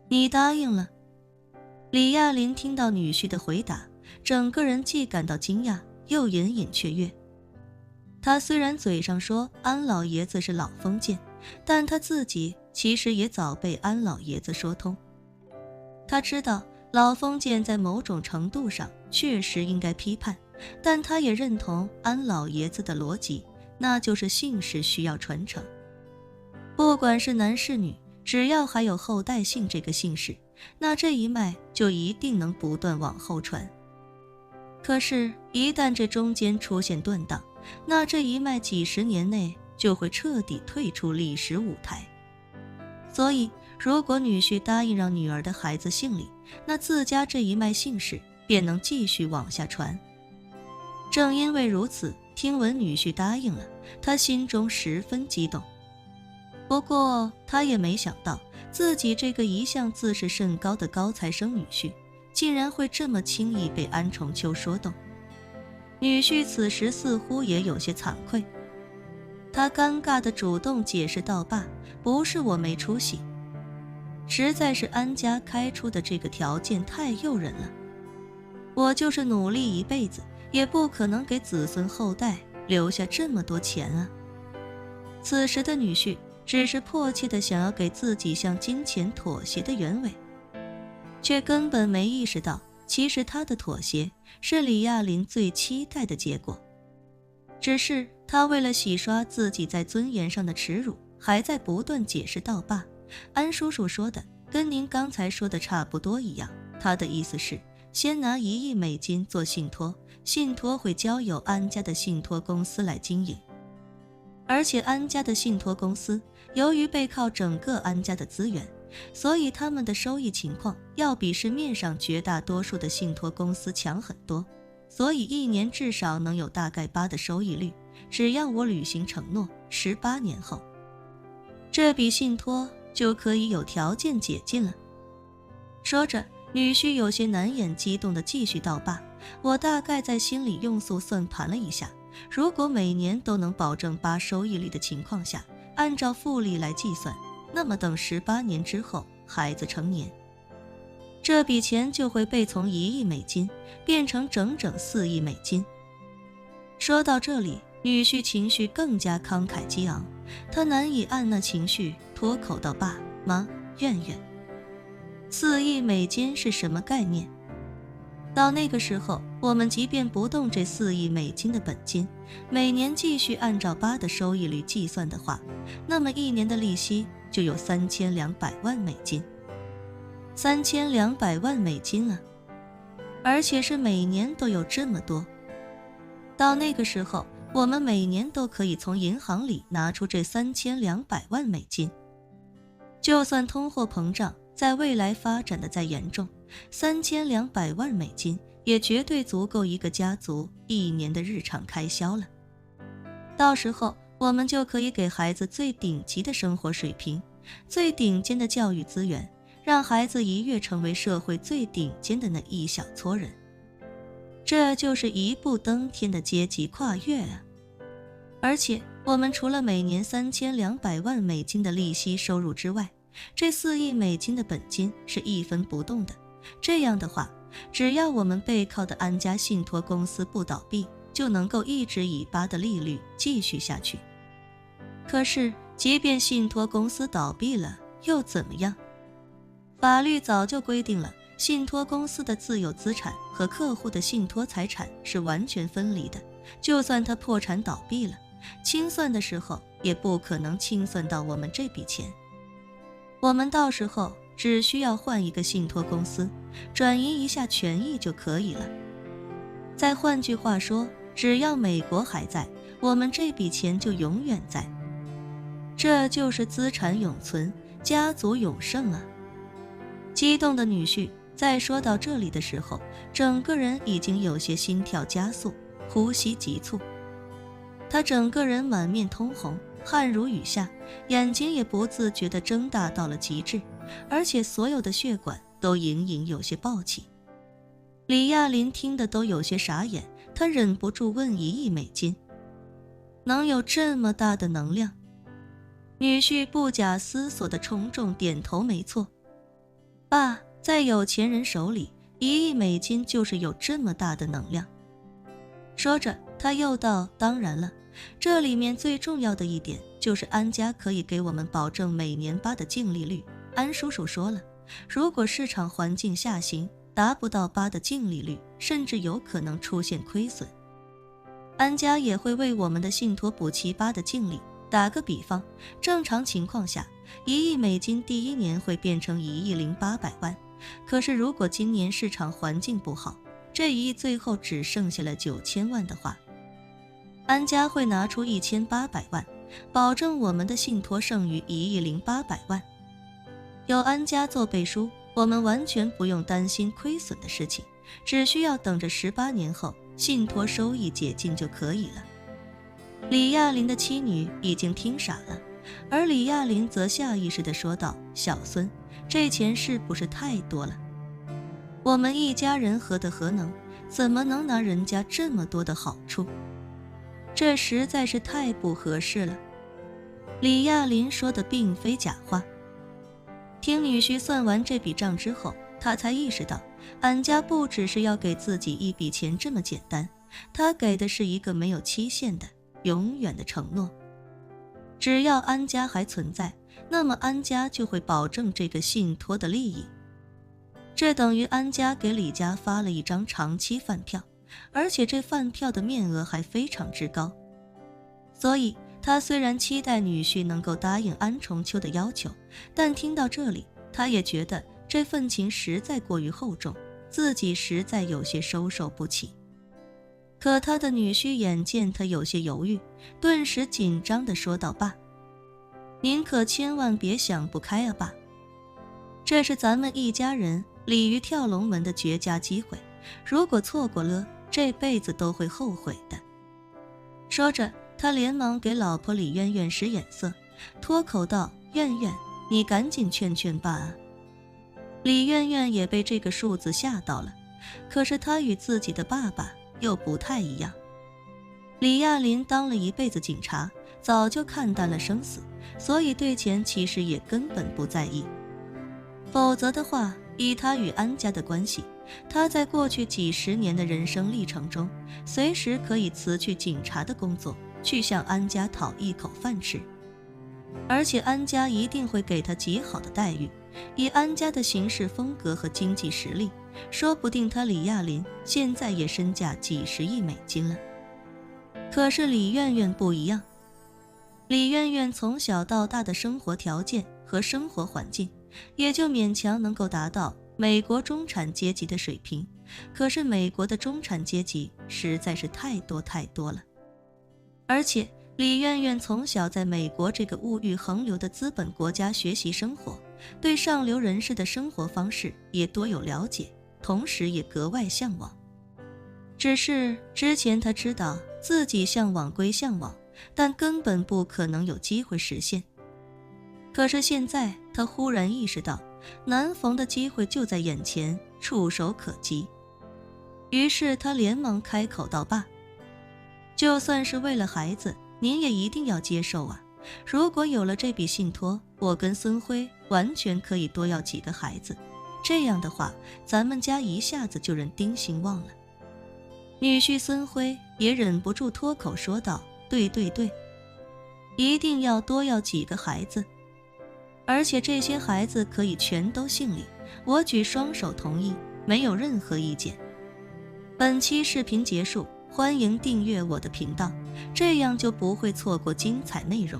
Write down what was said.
你答应了。李亚林听到女婿的回答，整个人既感到惊讶，又隐隐雀跃。他虽然嘴上说安老爷子是老封建，但他自己其实也早被安老爷子说通。他知道老封建在某种程度上确实应该批判，但他也认同安老爷子的逻辑，那就是姓氏需要传承。不管是男是女，只要还有后代姓这个姓氏，那这一脉就一定能不断往后传。可是，一旦这中间出现断档，那这一脉几十年内就会彻底退出历史舞台。所以，如果女婿答应让女儿的孩子姓李，那自家这一脉姓氏便能继续往下传。正因为如此，听闻女婿答应了，他心中十分激动。不过，他也没想到自己这个一向自视甚高的高材生女婿，竟然会这么轻易被安重秋说动。女婿此时似乎也有些惭愧，他尴尬地主动解释道：“爸，不是我没出息，实在是安家开出的这个条件太诱人了。我就是努力一辈子，也不可能给子孙后代留下这么多钱啊。”此时的女婿只是迫切地想要给自己向金钱妥协的原委，却根本没意识到，其实他的妥协是李亚林最期待的结果。只是他为了洗刷自己在尊严上的耻辱，还在不断解释道：“爸，安叔叔说的跟您刚才说的差不多一样，他的意思是先拿1亿美金做信托，信托会交由安家的信托公司来经营。而且安家的信托公司由于背靠整个安家的资源，所以他们的收益情况要比市面上绝大多数的信托公司强很多，所以1年至少能有大概8%的收益率，只要我履行承诺，18年后，这笔信托就可以有条件解禁了。”说着，女婿有些难掩激动地继续道：“爸，我大概在心里用速算盘了一下，如果每年都能保证8%收益率的情况下，按照复利来计算，那么等18年之后孩子成年，这笔钱就会被从1亿美金变成整整4亿美金。”说到这里，女婿情绪更加慷慨激昂，他难以按捺情绪，脱口道：“爸妈，愿4亿美金是什么概念？到那个时候，我们即便不动这4亿美金的本金，每年继续按照8%的收益率计算的话，那么1年的利息就有3200万美金，3200万美金啊！而且是每年都有这么多。到那个时候，我们每年都可以从银行里拿出这3200万美金。就算通货膨胀在未来发展的再严重，3200万美金也绝对足够一个家族1年的日常开销了。到时候我们就可以给孩子最顶级的生活水平，最顶尖的教育资源，让孩子一跃成为社会最顶尖的那一小撮人。这就是一步登天的阶级跨越啊！而且我们除了每年3200万美金的利息收入之外，这4亿美金的本金是一分不动的。这样的话，只要我们背靠的安家信托公司不倒闭，就能够一直以8%的利率继续下去。可是即便信托公司倒闭了又怎么样？法律早就规定了，信托公司的自有资产和客户的信托财产是完全分离的，就算他破产倒闭了，清算的时候也不可能清算到我们这笔钱。我们到时候只需要换一个信托公司，转移一下权益就可以了。再换句话说，只要美国还在，我们这笔钱就永远在。这就是资产永存，家族永盛啊！激动的女婿在说到这里的时候，整个人已经有些心跳加速，呼吸急促。他整个人满面通红，汗如雨下，眼睛也不自觉地睁大到了极致，而且所有的血管都隐隐有些暴起。李亚林听得都有些傻眼，他忍不住问：1亿美金能有这么大的能量？女婿不假思索地重重点头：没错。爸，在有钱人手里，$1亿就是有这么大的能量。说着，他又道：当然了，这里面最重要的一点就是安家可以给我们保证每年8的净利率。安叔叔说了，如果市场环境下行，达不到8的净利率，甚至有可能出现亏损。安家也会为我们的信托补齐8的净利。打个比方，正常情况下，$1亿第一年会变成$1.08亿，可是如果今年市场环境不好，这1亿最后只剩下了9000万的话，安家会拿出1800万，保证我们的信托剩余$1.08亿。有安家做背书，我们完全不用担心亏损的事情，只需要等着18年后信托收益解禁就可以了。李亚林的妻女已经听傻了，而李亚林则下意识地说道：小孙，这钱是不是太多了？我们一家人何德何能，怎么能拿人家这么多的好处？这实在是太不合适了。李亚林说的并非假话。听女婿算完这笔账之后，他才意识到，安家不只是要给自己一笔钱这么简单，他给的是一个没有期限的永远的承诺。只要安家还存在，那么安家就会保证这个信托的利益。这等于安家给李家发了一张长期饭票，而且这饭票的面额还非常之高。所以他虽然期待女婿能够答应安重秋的要求，但听到这里，他也觉得这份情实在过于厚重，自己实在有些收受不起。可他的女婿眼见他有些犹豫，顿时紧张地说道：爸，您可千万别想不开啊爸，这是咱们一家人鲤鱼跳龙门的绝佳机会，如果错过了，这辈子都会后悔的。说着，他连忙给老婆李媛媛使眼色，脱口道：媛媛，你赶紧劝劝爸啊。李媛媛也被这个数字吓到了，可是她与自己的爸爸又不太一样。李亚林当了一辈子警察，早就看淡了生死，所以对钱其实也根本不在意。否则的话，以他与安家的关系，他在过去几十年的人生历程中，随时可以辞去警察的工作，去向安家讨一口饭吃。而且安家一定会给他极好的待遇，以安家的行事风格和经济实力，说不定他李亚林现在也身价几十亿美金了。可是李媛媛不一样，李媛媛从小到大的生活条件和生活环境，也就勉强能够达到美国中产阶级的水平，可是美国的中产阶级实在是太多太多了。而且李媛媛从小在美国这个物欲横流的资本国家学习生活，对上流人士的生活方式也多有了解，同时也格外向往。只是之前她知道自己向往归向往，但根本不可能有机会实现。可是现在她忽然意识到，难逢的机会就在眼前，触手可及。于是她连忙开口道：爸，就算是为了孩子，您也一定要接受啊！如果有了这笔信托，我跟孙辉完全可以多要几个孩子，这样的话，咱们家一下子就人丁兴旺了。女婿孙辉也忍不住脱口说道：对对对，一定要多要几个孩子，而且这些孩子可以全都姓李，我举双手同意，没有任何意见。本期视频结束，欢迎订阅我的频道，这样就不会错过精彩内容。